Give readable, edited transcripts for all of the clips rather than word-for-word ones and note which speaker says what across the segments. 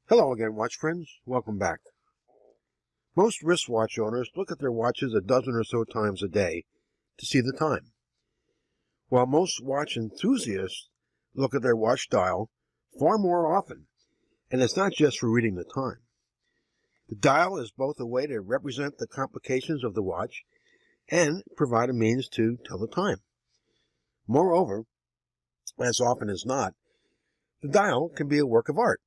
Speaker 1: Hello again, watch friends. Welcome back. Most wristwatch owners look at their watches a dozen or so times a day to see the time, while most watch enthusiasts look at their watch dial far more often, and it's not just for reading the time. The dial is both a way to represent the complications of the watch and provide a means to tell the time. Moreover, as often as not, the dial can be a work of art.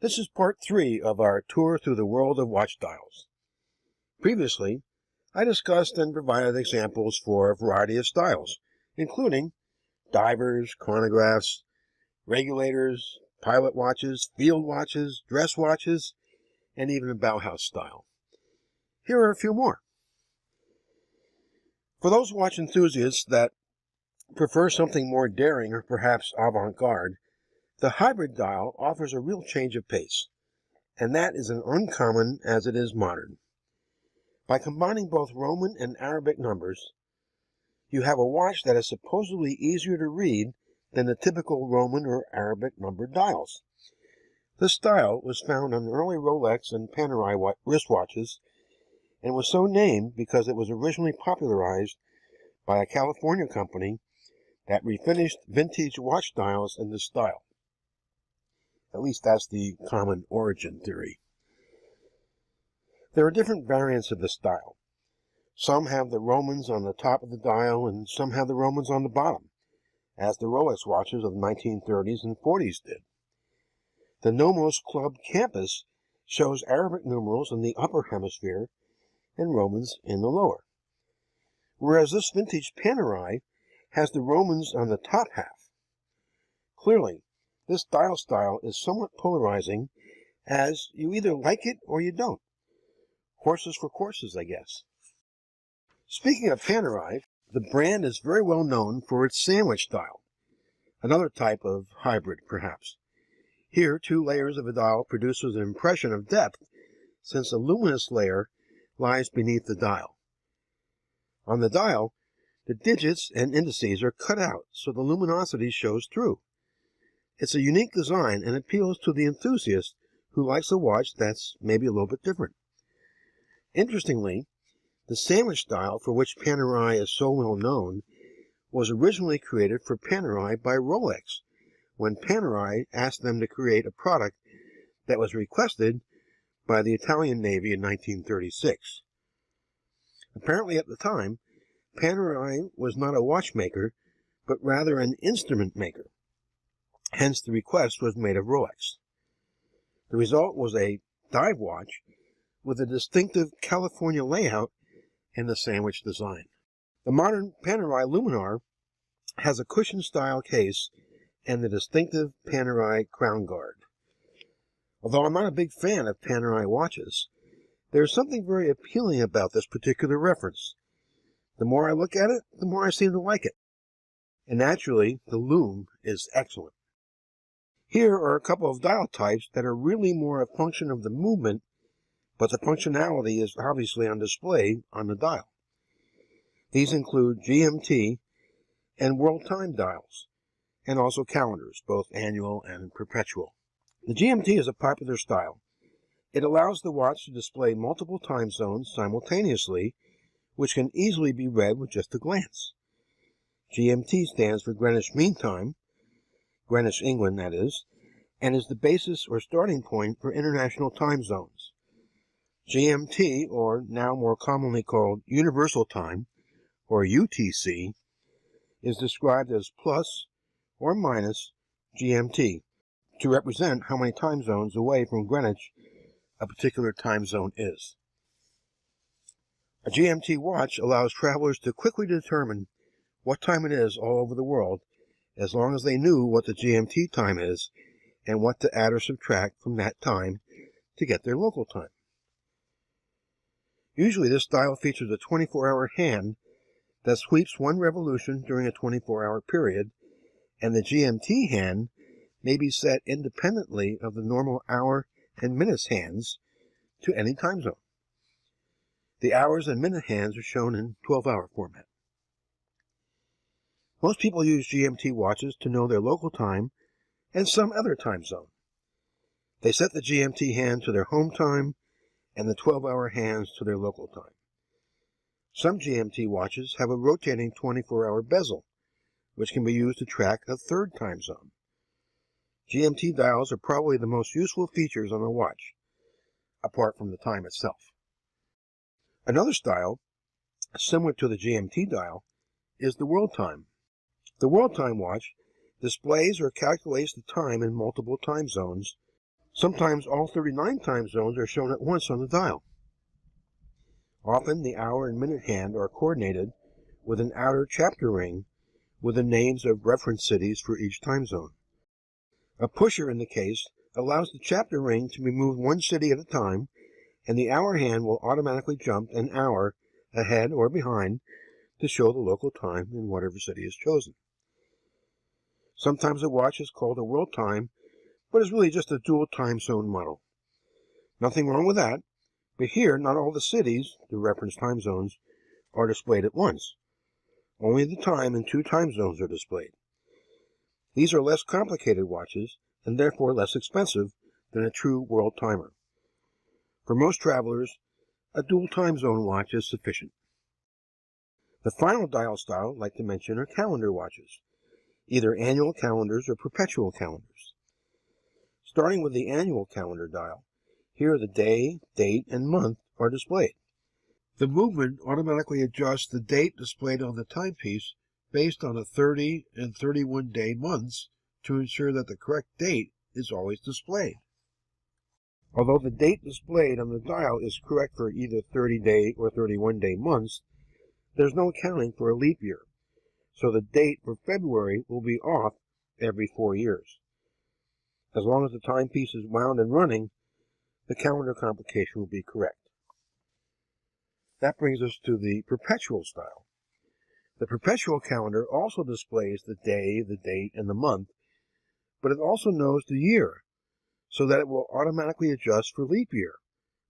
Speaker 1: This is part 3 of our tour through the world of watch dials. Previously, I discussed and provided examples for a variety of styles, including divers, chronographs, regulators, pilot watches, field watches, dress watches, and even a Bauhaus style. Here are a few more. For those watch enthusiasts that prefer something more daring or perhaps avant-garde, the hybrid dial offers a real change of pace, and that is as uncommon as it is modern. By combining both Roman and Arabic numbers, you have a watch that is supposedly easier to read than the typical Roman or Arabic numbered dials. This style was found on early Rolex and Panerai wristwatches and was so named because it was originally popularized by a California company that refinished vintage watch dials in this style. At least that's the common origin theory. There are different variants of the style. Some have the Romans on the top of the dial and some have the Romans on the bottom, as the Rolex watches of the 1930s and 40s did. The Nomos Club Campus shows Arabic numerals in the upper hemisphere and Romans in the lower, whereas this vintage Panerai has the Romans on the top half. Clearly, this dial style is somewhat polarizing, as you either like it or you don't. Horses for courses, I guess. Speaking of Panerai, the brand is very well known for its sandwich dial, another type of hybrid perhaps. Here, 2 layers of a dial produces an impression of depth, since a luminous layer lies beneath the dial. On the dial, the digits and indices are cut out so the luminosity shows through. It's a unique design and appeals to the enthusiast who likes a watch that's maybe a little bit different. Interestingly, the sandwich dial, for which Panerai is so well known, was originally created for Panerai by Rolex, when Panerai asked them to create a product that was requested by the Italian Navy in 1936. Apparently at the time, Panerai was not a watchmaker, but rather an instrument maker. Hence the request was made of Rolex. The result was a dive watch with a distinctive California layout and the sandwich design. The modern Panerai Luminar has a cushion-style case and the distinctive Panerai crown guard. Although I'm not a big fan of Panerai watches, there's something very appealing about this particular reference. The more I look at it, the more I seem to like it. And naturally, the lume is excellent. Here are a couple of dial types that are really more a function of the movement, but the functionality is obviously on display on the dial. These include GMT and world time dials, and also calendars, both annual and perpetual. The GMT is a popular style. It allows the watch to display multiple time zones simultaneously, which can easily be read with just a glance. GMT stands for Greenwich Mean Time, Greenwich, England, that is, and is the basis or starting point for international time zones. GMT, or now more commonly called Universal Time, or UTC, is described as plus or minus GMT to represent how many time zones away from Greenwich a particular time zone is. A GMT watch allows travelers to quickly determine what time it is all over the world, as long as they knew what the GMT time is and what to add or subtract from that time to get their local time. Usually this dial features a 24-hour hand that sweeps one revolution during a 24-hour period, and the GMT hand may be set independently of the normal hour and minutes hands to any time zone. The hours and minute hands are shown in 12-hour format. Most people use GMT watches to know their local time and some other time zone. They set the GMT hand to their home time and the 12-hour hands to their local time. Some GMT watches have a rotating 24-hour bezel, which can be used to track a third time zone. GMT dials are probably the most useful features on a watch, apart from the time itself. Another style, similar to the GMT dial, is the world time. The world time watch displays or calculates the time in multiple time zones. Sometimes all 39 time zones are shown at once on the dial. Often the hour and minute hand are coordinated with an outer chapter ring with the names of reference cities for each time zone. A pusher in the case allows the chapter ring to be moved one city at a time, and the hour hand will automatically jump an hour ahead or behind to show the local time in whatever city is chosen. Sometimes a watch is called a world time, but is really just a dual time zone model. Nothing wrong with that, but here not all the cities, the reference time zones, are displayed at once. Only the time in two time zones are displayed. These are less complicated watches and therefore less expensive than a true world timer. For most travelers, a dual time zone watch is sufficient. The final dial style I'd like to mention are calendar watches, either annual calendars or perpetual calendars. Starting with the annual calendar dial, here the day, date, and month are displayed. The movement automatically adjusts the date displayed on the timepiece based on the 30 and 31-day months to ensure that the correct date is always displayed. Although the date displayed on the dial is correct for either 30-day or 31-day months, there's no accounting for a leap year, so the date for February will be off every 4 years. As long as the timepiece is wound and running, the calendar complication will be correct. That brings us to the perpetual style. The perpetual calendar also displays the day, the date, and the month, but it also knows the year, so that it will automatically adjust for leap year,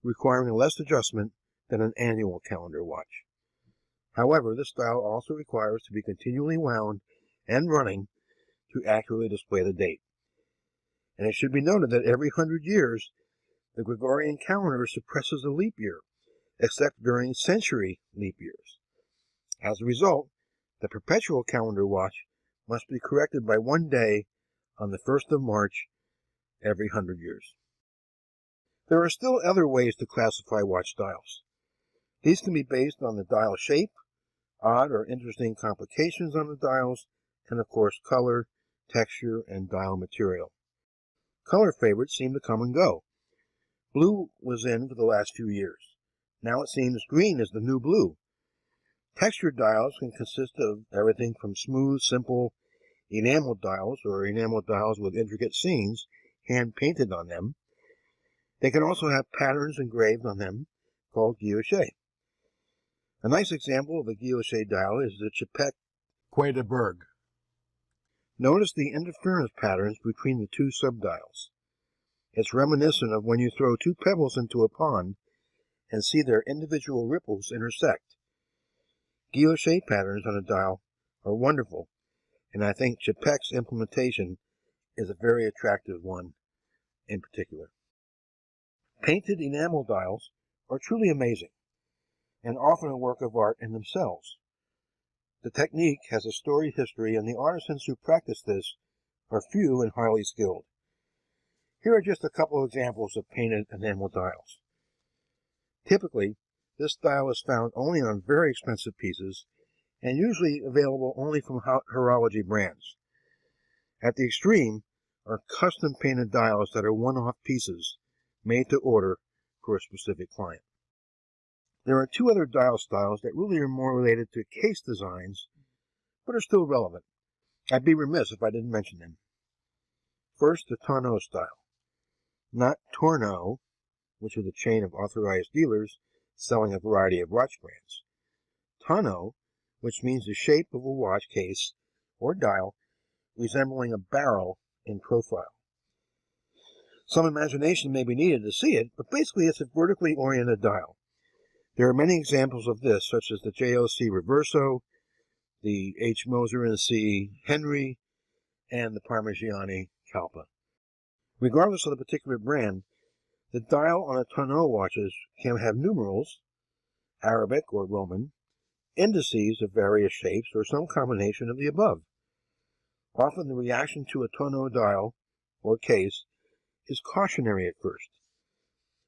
Speaker 1: requiring less adjustment than an annual calendar watch. However, this style also requires to be continually wound and running to accurately display the date. And it should be noted that every 100 years, the Gregorian calendar suppresses a leap year, except during century leap years. As a result, the perpetual calendar watch must be corrected by 1 day on the 1st of March every 100 years. There are still other ways to classify watch dials. These can be based on the dial shape, odd or interesting complications on the dials, and of course color, texture, and dial material. Color favorites seem to come and go. Blue was in for the last few years. Now it seems green is the new blue. Textured dials can consist of everything from smooth, simple enamel dials or enamel dials with intricate scenes hand-painted on them. They can also have patterns engraved on them called guilloche. A nice example of a guilloche dial is the Chapek Quai de Berg. Notice the interference patterns between the two subdials. It's reminiscent of when you throw two pebbles into a pond and see their individual ripples intersect. Guilloche patterns on a dial are wonderful, and I think Chapek's implementation is a very attractive one in particular. Painted enamel dials are truly amazing, and often a work of art in themselves. The technique has a storied history, and the artisans who practice this are few and highly skilled. Here are just a couple of examples of painted enamel dials. Typically, this style is found only on very expensive pieces and usually available only from horology brands. At the extreme are custom painted dials that are one-off pieces made to order for a specific client. There are two other dial styles that really are more related to case designs, but are still relevant. I'd be remiss if I didn't mention them. First, the tonneau style. Not Tourneau, which is a chain of authorized dealers selling a variety of watch brands. Tonneau, which means the shape of a watch case or dial resembling a barrel in profile. Some imagination may be needed to see it, but basically it's a vertically oriented dial. There are many examples of this, such as the JLC Reverso, the H. Moser & C. Henry, and the Parmigiani Calpa. Regardless of the particular brand, the dial on a tonneau watches can have numerals, Arabic or Roman, indices of various shapes, or some combination of the above. Often the reaction to a tonneau dial or case is cautionary at first,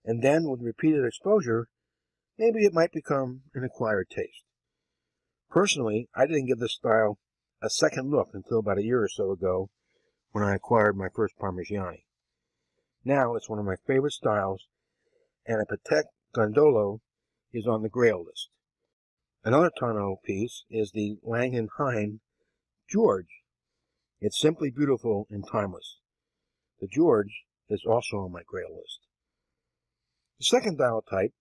Speaker 1: and then with repeated exposure, maybe it might become an acquired taste. Personally, I didn't give this style a second look until about a year or so ago when I acquired my first Parmigiani. Now it's one of my favorite styles, and a Patek Gondolo is on the Grail list. Another tonneau piece is the Lang & Hein George. It's simply beautiful and timeless. The George is also on my Grail list. The second dial type,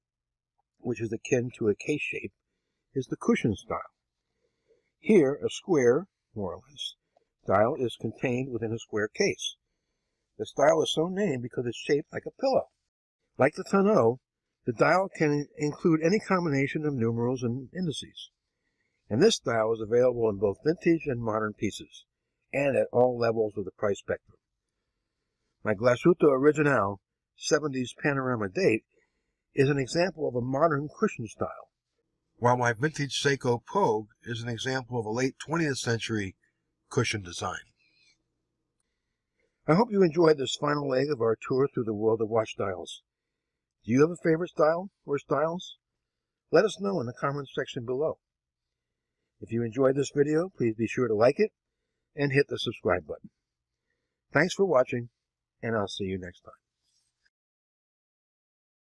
Speaker 1: which is akin to a case shape, is the cushion style. Here, a square, more or less, dial is contained within a square case. The style is so named because it's shaped like a pillow. Like the tonneau, the dial can include any combination of numerals and indices. And this style is available in both vintage and modern pieces, and at all levels of the price spectrum. My Glasuto Original 70s Panorama Date is an example of a modern cushion style, while my vintage Seiko Pogue is an example of a late 20th century cushion design. I hope you enjoyed this final leg of our tour through the world of watch dials. Do you have a favorite style or styles? Let us know in the comments section below. If you enjoyed this video, please be sure to like it and hit the subscribe button. Thanks for watching, and I'll see you next time.